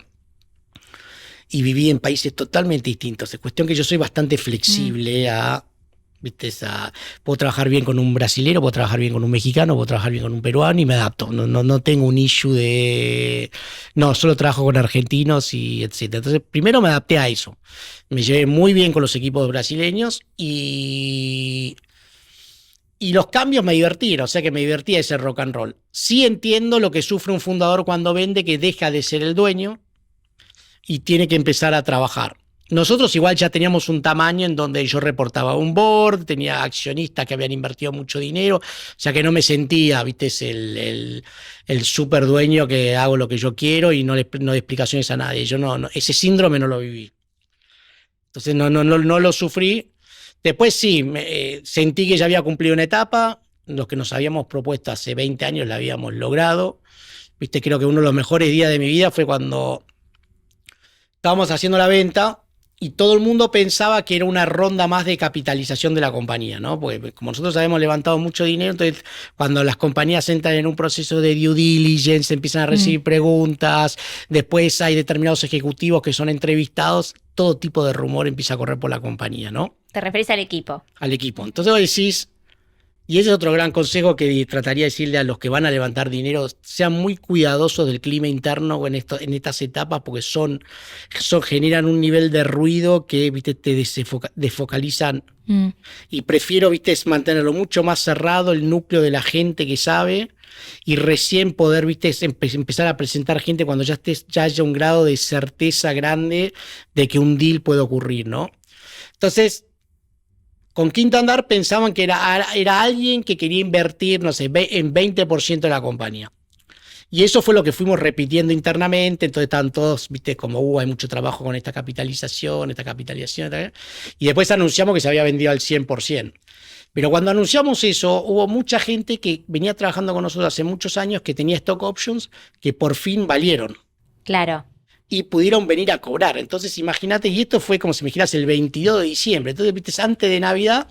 y viví en países totalmente distintos. Es cuestión que yo soy bastante flexible viste, puedo trabajar bien con un brasilero, puedo trabajar bien con un mexicano, puedo trabajar bien con un peruano y me adapto. No tengo un issue no, solo trabajo con argentinos y etcétera. Entonces, primero me adapté a eso. Me llevé muy bien con los equipos brasileños y los cambios me divertían, o sea que me divertía ese rock and roll. Sí entiendo lo que sufre un fundador cuando vende, que deja de ser el dueño y tiene que empezar a trabajar. Nosotros igual ya teníamos un tamaño en donde yo reportaba a un board, tenía accionistas que habían invertido mucho dinero, o sea que no me sentía, viste, es el super dueño que hago lo que yo quiero y no doy explicaciones a nadie. Yo ese síndrome no lo viví. Entonces no lo sufrí. Después sí, sentí que ya había cumplido una etapa, los que nos habíamos propuesto hace 20 años la habíamos logrado. Viste, creo que uno de los mejores días de mi vida fue cuando estábamos haciendo la venta y todo el mundo pensaba que era una ronda más de capitalización de la compañía, ¿no? Porque como nosotros habíamos levantado mucho dinero, entonces cuando las compañías entran en un proceso de due diligence, empiezan a recibir preguntas, después hay determinados ejecutivos que son entrevistados, todo tipo de rumor empieza a correr por la compañía, ¿no? ¿Te refieres al equipo? Al equipo. Entonces vos decís, y ese es otro gran consejo que trataría de decirle a los que van a levantar dinero, sean muy cuidadosos del clima interno en estas etapas, porque generan un nivel de ruido que, viste, te desfocalizan. Y prefiero, viste, mantenerlo mucho más cerrado, el núcleo de la gente que sabe, y recién poder, viste, empezar a presentar gente cuando ya haya un grado de certeza grande de que un deal puede ocurrir, ¿no? Entonces, con Quinto Andar pensaban que era alguien que quería invertir, no sé, en 20% de la compañía. Y eso fue lo que fuimos repitiendo internamente. Entonces estaban todos, viste, como hay mucho trabajo con esta capitalización. Y después anunciamos que se había vendido al 100%. Pero cuando anunciamos eso, hubo mucha gente que venía trabajando con nosotros hace muchos años, que tenía stock options, que por fin valieron. Claro. Y pudieron venir a cobrar. Entonces, imagínate, y esto fue como si me dijeras el 22 de diciembre. Entonces, viste, antes de Navidad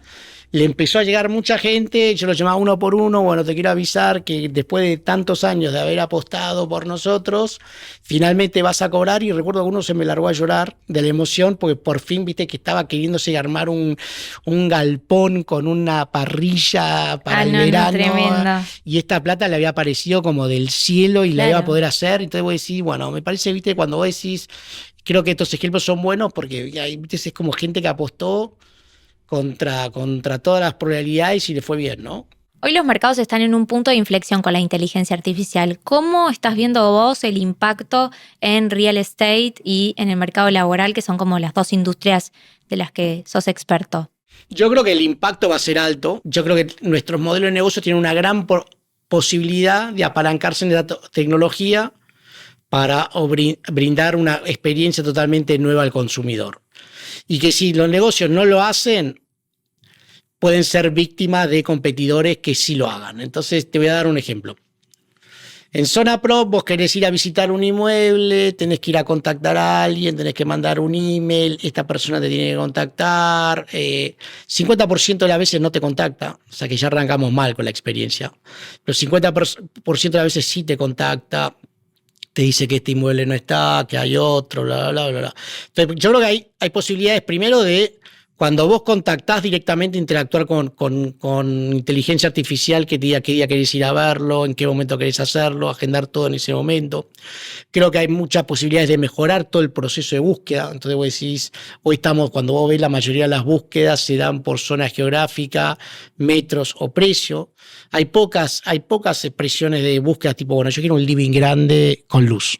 le empezó a llegar mucha gente, yo los llamaba uno por uno, bueno, te quiero avisar que después de tantos años de haber apostado por nosotros, finalmente vas a cobrar. Y recuerdo que uno se me largó a llorar de la emoción, porque por fin, viste, que estaba queriéndose armar un galpón con una parrilla para el verano. Tremendo. Y esta plata le había aparecido como del cielo y la iba a poder hacer. Entonces vos decís, bueno, me parece, viste, cuando vos decís, creo que estos ejemplos son buenos porque, viste, es como gente que apostó contra todas las probabilidades y le fue bien, ¿no? Hoy los mercados están en un punto de inflexión con la inteligencia artificial. ¿Cómo estás viendo vos el impacto en real estate y en el mercado laboral, que son como las dos industrias de las que sos experto? Yo creo que el impacto va a ser alto. Yo creo que nuestros modelos de negocio tienen una gran posibilidad de apalancarse en la tecnología para brindar una experiencia totalmente nueva al consumidor. Y que si los negocios no lo hacen, pueden ser víctimas de competidores que sí lo hagan. Entonces, te voy a dar un ejemplo. En Zona Pro, vos querés ir a visitar un inmueble, tenés que ir a contactar a alguien, tenés que mandar un email, esta persona te tiene que contactar. 50% de las veces no te contacta, o sea que ya arrancamos mal con la experiencia. Pero 50% de las veces sí te contacta. Te dice que este inmueble no está, que hay otro, bla, bla, bla, bla. Entonces, yo creo que hay posibilidades primero de, cuando vos contactás directamente, interactuar con inteligencia artificial que te diga qué día querés ir a verlo, en qué momento querés hacerlo, agendar todo en ese momento. Creo que hay muchas posibilidades de mejorar todo el proceso de búsqueda. Entonces vos decís, cuando vos ves la mayoría de las búsquedas se dan por zona geográfica, metros o precio. Hay pocas expresiones de búsqueda tipo, bueno, yo quiero un living grande con luz.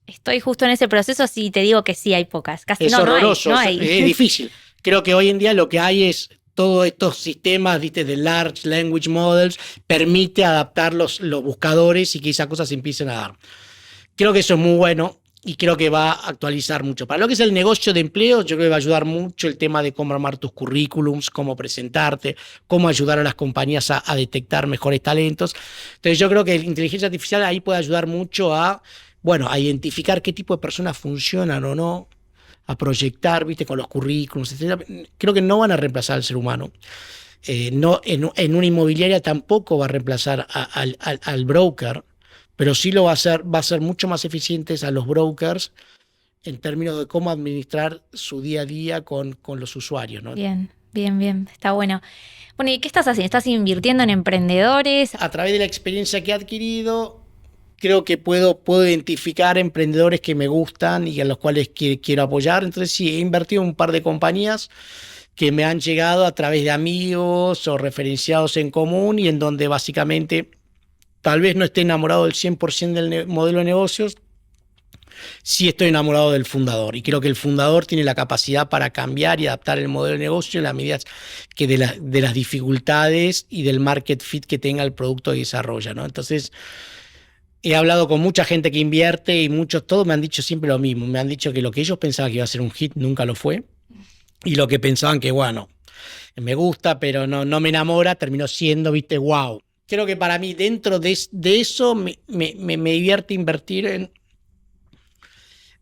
Estoy justo en ese proceso, sí, te digo que sí, hay pocas. Casi es horroroso, no hay. Es difícil. Creo que hoy en día lo que hay es todos estos sistemas, ¿viste?, de large language models, permite adaptar los buscadores y que esas cosas se empiecen a dar. Creo que eso es muy bueno. y creo que va a actualizar mucho. Para lo que es el negocio de empleo, yo creo que va a ayudar mucho el tema de cómo armar tus currículums, cómo presentarte, cómo ayudar a las compañías a detectar mejores talentos. Entonces yo creo que la inteligencia artificial ahí puede ayudar mucho a, bueno, a identificar qué tipo de personas funcionan o no, a proyectar, viste, con los currículums, etc. Creo que no van a reemplazar al ser humano. No, en una inmobiliaria tampoco va a reemplazar al broker, pero sí lo va a ser mucho más eficientes a los brokers en términos de cómo administrar su día a día con los usuarios, ¿no? Bien, bien, bien, está bueno. Bueno, ¿y qué estás haciendo? ¿Estás invirtiendo en emprendedores? A través de la experiencia que he adquirido, creo que puedo identificar emprendedores que me gustan y a los cuales quiero apoyar. Entonces sí, he invertido en un par de compañías que me han llegado a través de amigos o referenciados en común y en donde básicamente tal vez no esté enamorado del 100% del modelo de negocios, sí estoy enamorado del fundador y creo que el fundador tiene la capacidad para cambiar y adaptar el modelo de negocio en las medidas que de las dificultades y del market fit que tenga el producto que desarrolla, ¿no? Entonces, he hablado con mucha gente que invierte y todos me han dicho siempre lo mismo. Me han dicho que lo que ellos pensaban que iba a ser un hit nunca lo fue. Y lo que pensaban que, bueno, me gusta, pero no me enamora, terminó siendo, viste, wow. Creo que para mí, dentro de eso, me divierte invertir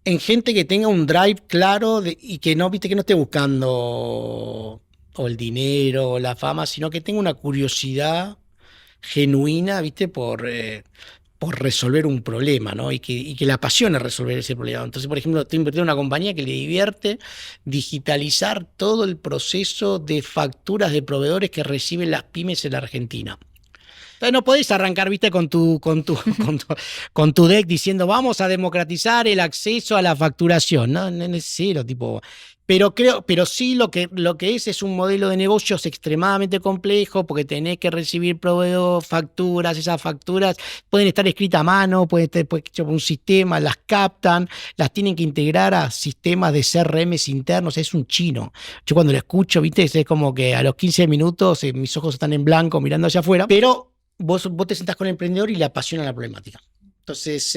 en gente que tenga un drive claro y que no, viste, que no esté buscando o el dinero o la fama, sino que tenga una curiosidad genuina, viste, por resolver un problema, ¿no? Y que le apasione resolver ese problema. Entonces, por ejemplo, estoy invirtiendo en una compañía que le divierte digitalizar todo el proceso de facturas de proveedores que reciben las pymes en la Argentina. Entonces no podés arrancar, viste, con tu deck diciendo vamos a democratizar el acceso a la facturación. No es cero, tipo. Pero sí lo que es un modelo de negocios extremadamente complejo porque tenés que recibir facturas, esas facturas pueden estar escritas a mano, pueden estar hechas por un sistema, las captan, las tienen que integrar a sistemas de CRMs internos, es un chino. Yo cuando lo escucho, viste, es como que a los 15 minutos mis ojos están en blanco mirando hacia afuera, pero vos te sentás con el emprendedor y le apasiona la problemática. Entonces...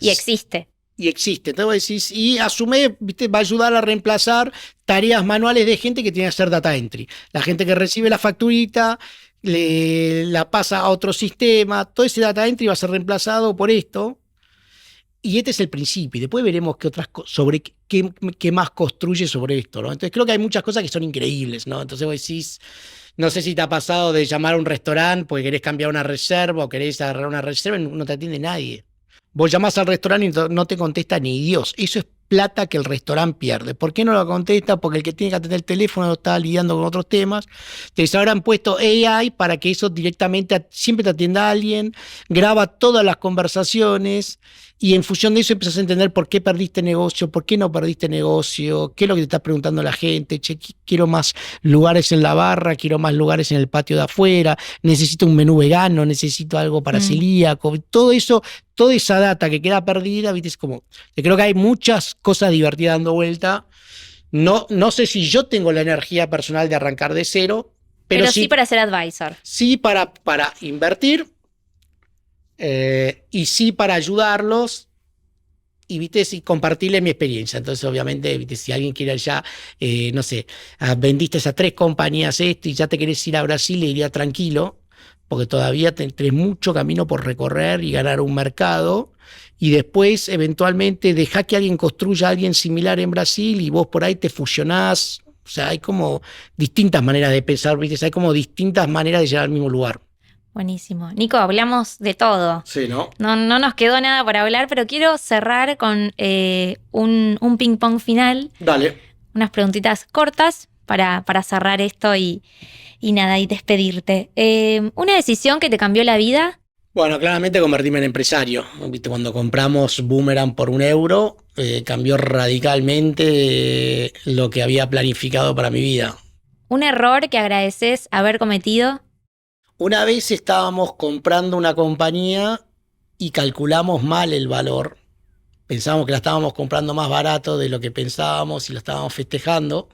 Y existe. Entonces vos decís, y asume, ¿viste? Va a ayudar a reemplazar tareas manuales de gente que tiene que hacer data entry. La gente que recibe la facturita, la pasa a otro sistema, todo ese data entry va a ser reemplazado por esto. Y este es el principio, y después veremos qué más construye sobre esto, ¿no? Entonces creo que hay muchas cosas que son increíbles, ¿no? Entonces vos decís, no sé si te ha pasado de llamar a un restaurante porque querés cambiar una reserva o querés agarrar una reserva y no te atiende nadie. Vos llamás al restaurante y no te contesta ni Dios. Eso es plata que el restaurante pierde. ¿Por qué no lo contesta? Porque el que tiene que atender el teléfono está lidiando con otros temas. Entonces habrán puesto AI para que eso directamente siempre te atienda a alguien, graba todas las conversaciones y en función de eso empiezas a entender por qué perdiste negocio, por qué no perdiste negocio, qué es lo que te está preguntando la gente. Che, quiero más lugares en la barra, quiero más lugares en el patio de afuera, necesito un menú vegano, necesito algo para celíaco. Todo eso, toda esa data que queda perdida, ¿viste? Es como, yo creo que hay muchas cosas divertidas dando vuelta. No sé si yo tengo la energía personal de arrancar de cero, pero sí para ser advisor. Sí para invertir y sí para ayudarlos y, ¿viste? Sí, compartirles mi experiencia. Entonces, obviamente, ¿viste? Si alguien quiere ya, no sé, vendiste a 3 compañías esto y ya te querés ir a Brasil, le iría tranquilo, porque todavía tenés mucho camino por recorrer y ganar un mercado. Y después, eventualmente, dejá que alguien construya a alguien similar en Brasil y vos por ahí te fusionás. O sea, hay como distintas maneras de pensar, ¿viste? Hay como distintas maneras de llegar al mismo lugar. Buenísimo. Nico, hablamos de todo. Sí, ¿no? No nos quedó nada para hablar, pero quiero cerrar con un ping-pong final. Dale. Unas preguntitas cortas para cerrar esto y nada, y despedirte. ¿Una decisión que te cambió la vida? Bueno, claramente convertirme en empresario. ¿Viste? Cuando compramos Boomerang por €1, cambió radicalmente lo que había planificado para mi vida. ¿Un error que agradeces haber cometido? Una vez estábamos comprando una compañía y calculamos mal el valor. Pensábamos que la estábamos comprando más barato de lo que pensábamos y lo estábamos festejando.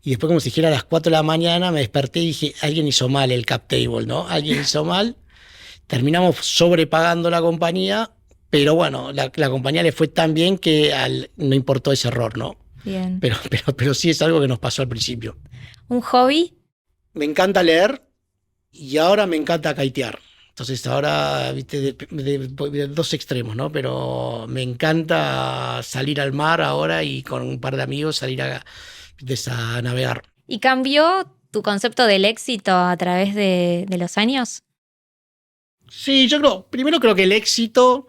Y después, como si dijera a las 4 de la mañana, me desperté y dije, alguien hizo mal el cap table, ¿no? Alguien hizo mal. Terminamos sobrepagando la compañía Pero bueno, la compañía le fue tan bien que no importó ese error, ¿no? Bien. Pero sí es algo que nos pasó al principio. ¿Un hobby? Me encanta leer y ahora me encanta kitear. Entonces ahora, viste, de dos extremos, ¿no? Pero me encanta salir al mar ahora y con un par de amigos salir a navegar. ¿Y cambió tu concepto del éxito a través de los años? Sí, primero creo que el éxito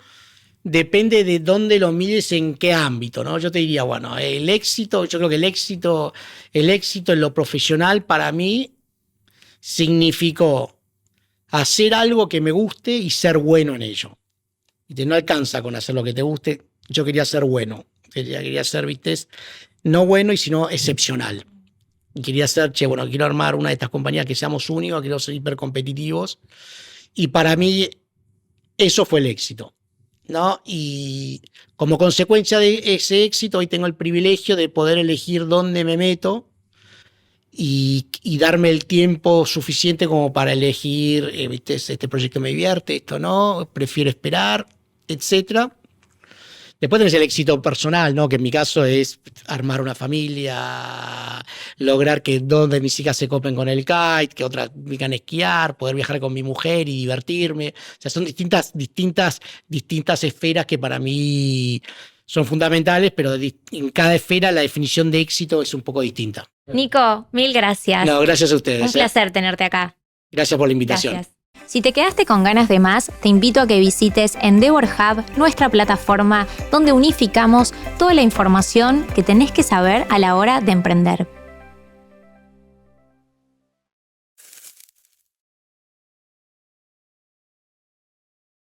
depende de dónde lo mides, en qué ámbito, ¿no? Yo te diría, bueno, yo creo que el éxito en lo profesional para mí significó hacer algo que me guste y ser bueno en ello. Y no alcanza con hacer lo que te guste. Yo quería ser bueno. Quería ser, viste, no bueno y sino excepcional. Y quería ser, quiero armar una de estas compañías que seamos únicos, quiero ser hipercompetitivos. Y para mí eso fue el éxito, ¿no? Y como consecuencia de ese éxito, hoy tengo el privilegio de poder elegir dónde me meto y darme el tiempo suficiente como para elegir, ¿viste? Este proyecto me divierte, esto no, prefiero esperar, etcétera. Después tenés el éxito personal, ¿no? Que en mi caso es armar una familia, lograr que dos de mis hijas se copen con el kite, que otras vengan a esquiar, poder viajar con mi mujer y divertirme. O sea, son distintas esferas que para mí son fundamentales, pero en cada esfera la definición de éxito es un poco distinta. Nico, mil gracias. No, gracias a ustedes. Un placer tenerte acá. Gracias por la invitación. Gracias. Si te quedaste con ganas de más, te invito a que visites Endeavor Hub, nuestra plataforma donde unificamos toda la información que tenés que saber a la hora de emprender.